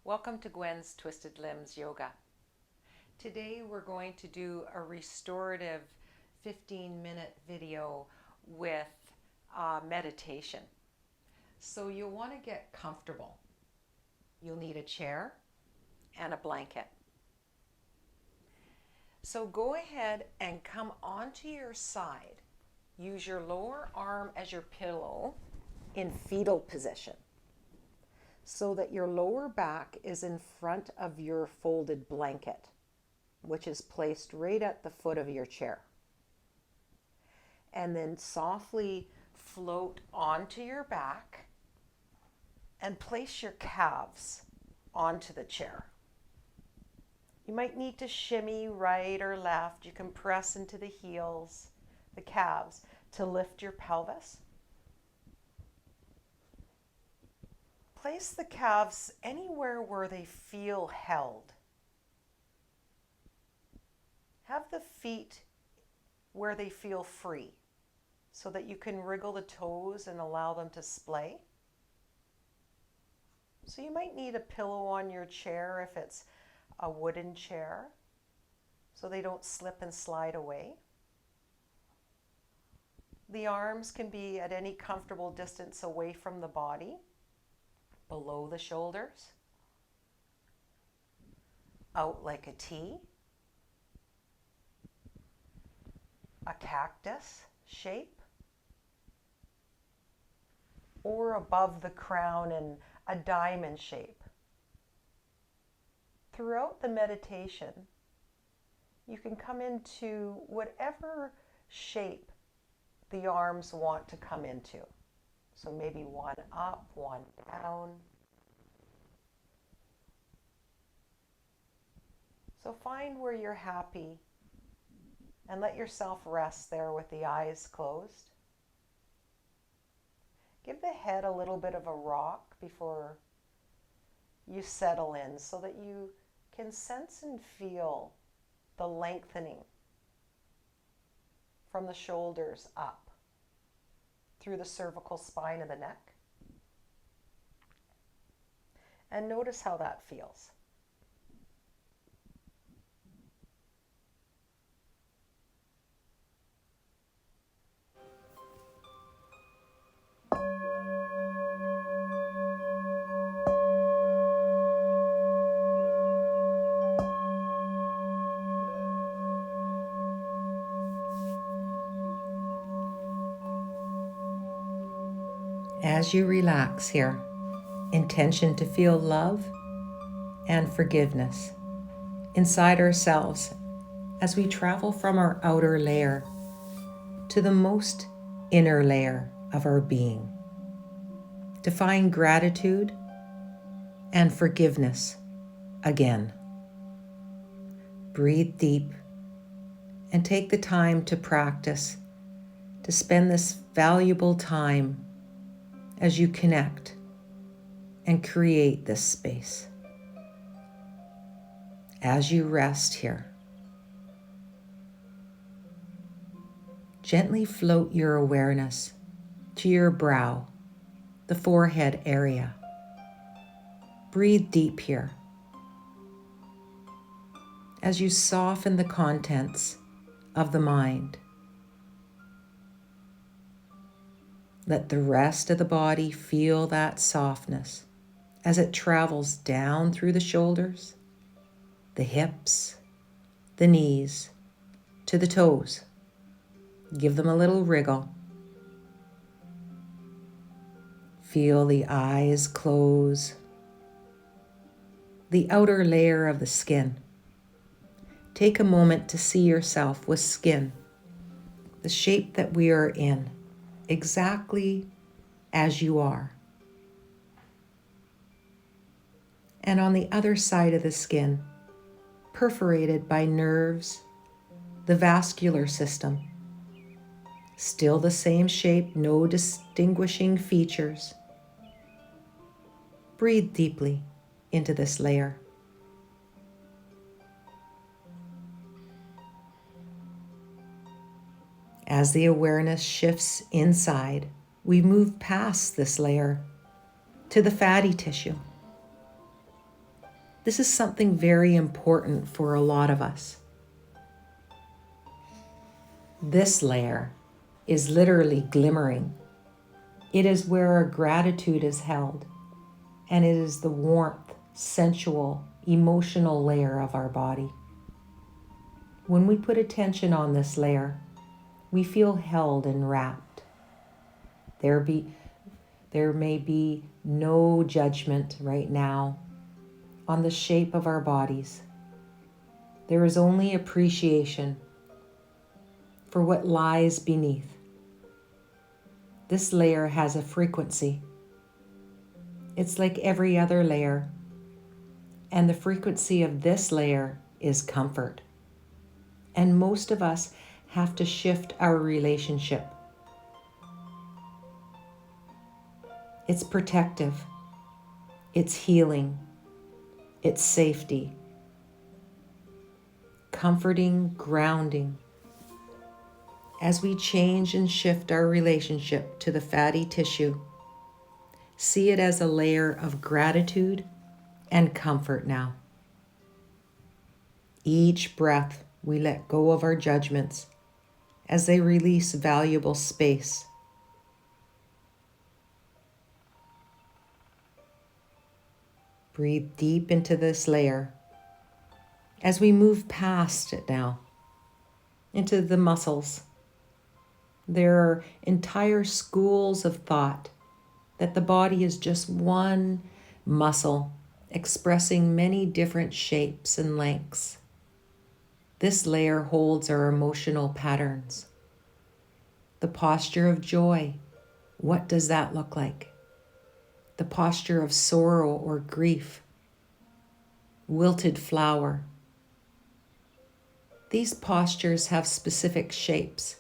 Welcome to Gwen's Twisted Limbs Yoga. Today we're going to do a restorative 15-minute video with meditation. So you'll want to get comfortable. You'll need a chair and a blanket. So go ahead and come onto your side. Use your lower arm as your pillow in fetal position, so that your lower back is in front of your folded blanket, which is placed right at the foot of your chair. And then softly float onto your back and place your calves onto the chair. You might need to shimmy right or left. You can press into the heels, the calves, to lift your pelvis. Place the calves anywhere where they feel held. Have the feet where they feel free, so that you can wriggle the toes and allow them to splay. So you might need a pillow on your chair if it's a wooden chair, so they don't slip and slide away. The arms can be at any comfortable distance away from the body, below the shoulders, out like a T, a cactus shape, or above the crown in a diamond shape. Throughout the meditation, you can come into whatever shape the arms want to come into. So maybe one up, one down. So find where you're happy and let yourself rest there with the eyes closed. Give the head a little bit of a rock before you settle in, so that you can sense and feel the lengthening from the shoulders up through the cervical spine of the neck. And notice how that feels. As you relax here, intention to feel love and forgiveness inside ourselves as we travel from our outer layer to the most inner layer of our being, to find gratitude and forgiveness again. Breathe deep and take the time to practice, to spend this valuable time as you connect and create this space. As you rest here, gently float your awareness to your brow, the forehead area. Breathe deep here as you soften the contents of the mind. Let the rest of the body feel that softness as it travels down through the shoulders, the hips, the knees, to the toes. Give them a little wriggle. Feel the eyes close, the outer layer of the skin. Take a moment to see yourself with skin, the shape that we are in, exactly as you are. And on the other side of the skin, perforated by nerves, the vascular system. Still the same shape, no distinguishing features. Breathe deeply into this layer. As the awareness shifts inside, we move past this layer to the fatty tissue, This is something very important for a lot of us. This layer is literally glimmering. It is where our gratitude is held, and it is the warmth, sensual, emotional layer of our body. When we put attention on this layer, we feel held and wrapped. There may be no judgment right now on the shape of our bodies. There is only appreciation for what lies beneath. This layer has a frequency. It's like every other layer, and the frequency of this layer is comfort. And most of us have to shift our relationship. It's protective, it's healing, it's safety, comforting, grounding. As we change and shift our relationship to the fatty tissue, see it as a layer of gratitude and comfort now. Each breath, we let go of our judgments as they release valuable space. Breathe deep into this layer as we move past it now into the muscles. There are entire schools of thought that the body is just one muscle expressing many different shapes and lengths. This layer holds our emotional patterns. The posture of joy, what does that look like? The posture of sorrow or grief, wilted flower. These postures have specific shapes,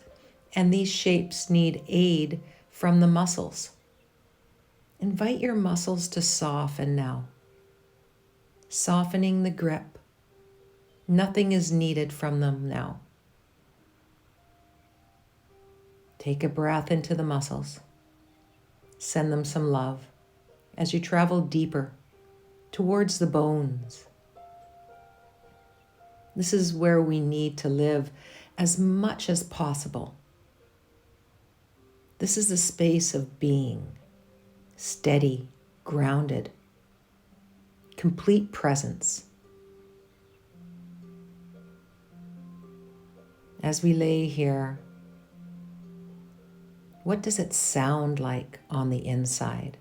and these shapes need aid from the muscles. Invite your muscles to soften now, softening the grip. Nothing is needed from them now. Take a breath into the muscles. Send them some love as you travel deeper towards the bones. This is where we need to live as much as possible. This is the space of being steady, grounded, complete presence. As we lay here, what does it sound like on the inside?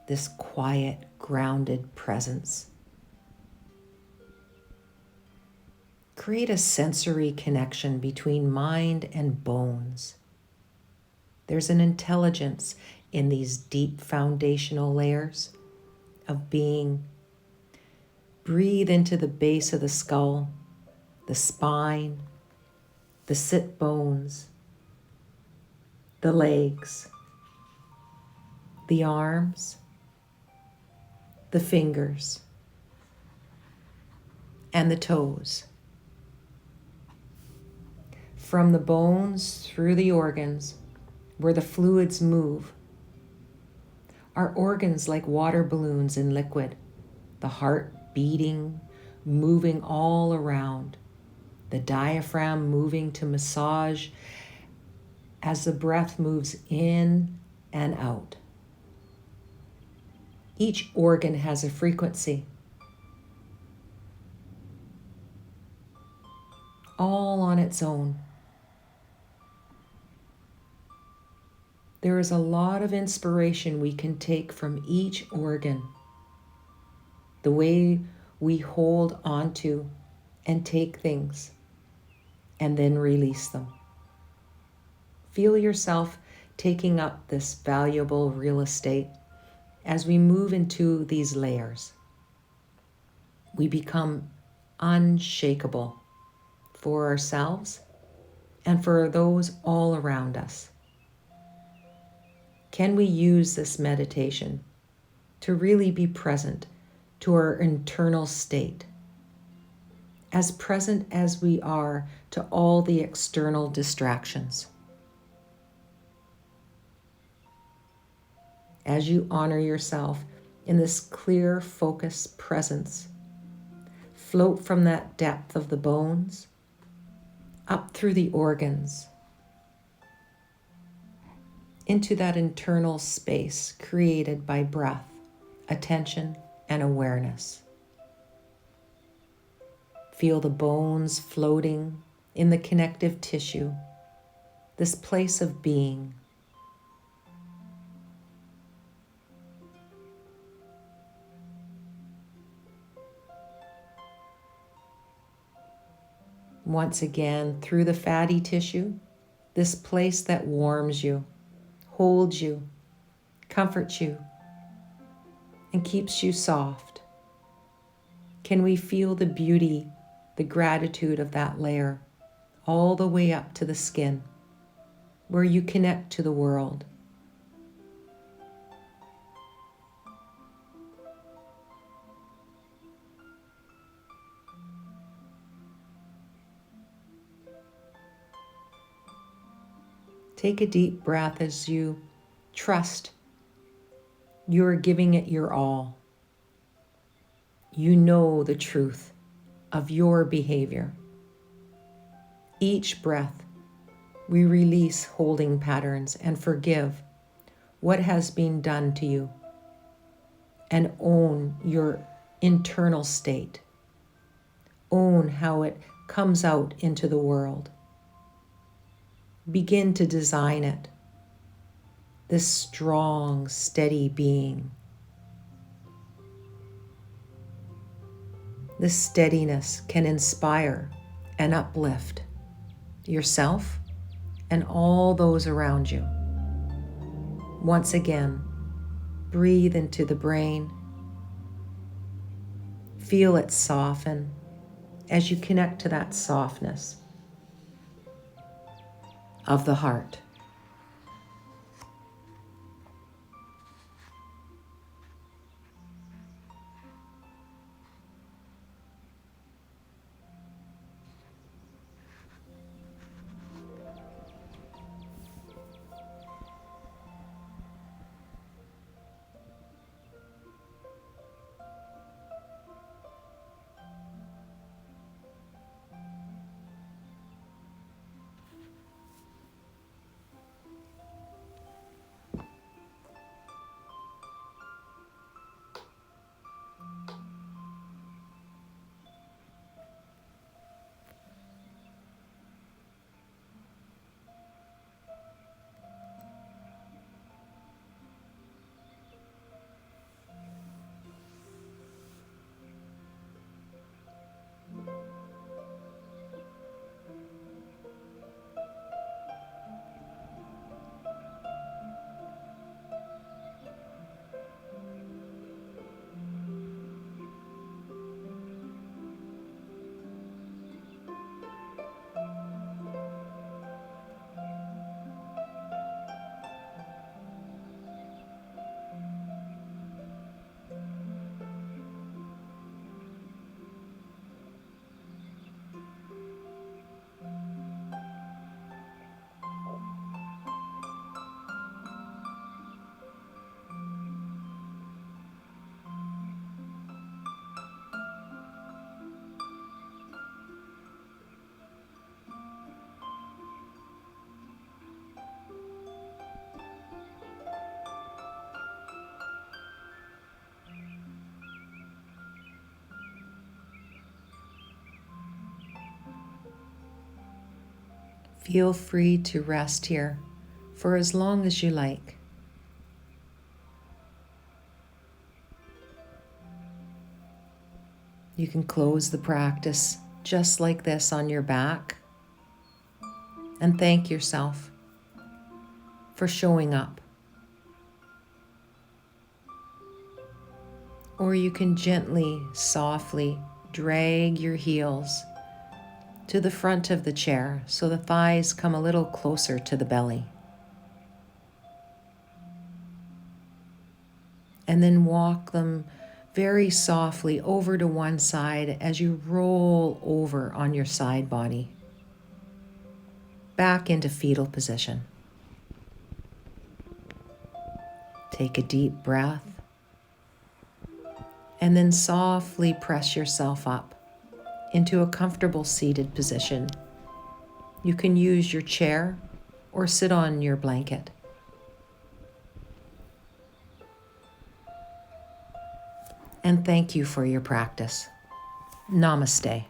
This quiet, grounded presence. Create a sensory connection between mind and bones. There's an intelligence in these deep foundational layers of being. Breathe into the base of the skull, the spine, the sit bones, the legs, the arms, the fingers, and the toes. From the bones through the organs, where the fluids move, are organs like water balloons in liquid, the heart beating, moving all around, the diaphragm moving to massage as the breath moves in and out. Each organ has a frequency, all on its own. There is a lot of inspiration we can take from each organ, the way we hold onto and take things and then release them. Feel yourself taking up this valuable real estate as we move into these layers. We become unshakable for ourselves and for those all around us. Can we use this meditation to really be present to our internal state, as present as we are to all the external distractions? As you honor yourself in this clear, focused presence, float from that depth of the bones up through the organs into that internal space created by breath, attention, and awareness. Feel the bones floating in the connective tissue, this place of being. Once again, through the fatty tissue, this place that warms you, holds you, comforts you, and keeps you soft. Can we feel the beauty, the gratitude of that layer all the way up to the skin, where you connect to the world? Take a deep breath as you trust you are giving it your all. You know the truth of your behavior. Each breath, we release holding patterns and forgive what has been done to you and own your internal state. Own how it comes out into the world. Begin to design it, this strong, steady being. This steadiness can inspire and uplift yourself and all those around you. Once again, breathe into the brain. Feel it soften as you connect to that softness of the heart. Feel free to rest here for as long as you like. You can close the practice just like this on your back and thank yourself for showing up. Or you can gently, softly drag your heels to the front of the chair so the thighs come a little closer to the belly. And then walk them very softly over to one side as you roll over on your side body, back into fetal position. Take a deep breath and then softly press yourself up into a comfortable seated position. You can use your chair or sit on your blanket. And thank you for your practice. Namaste.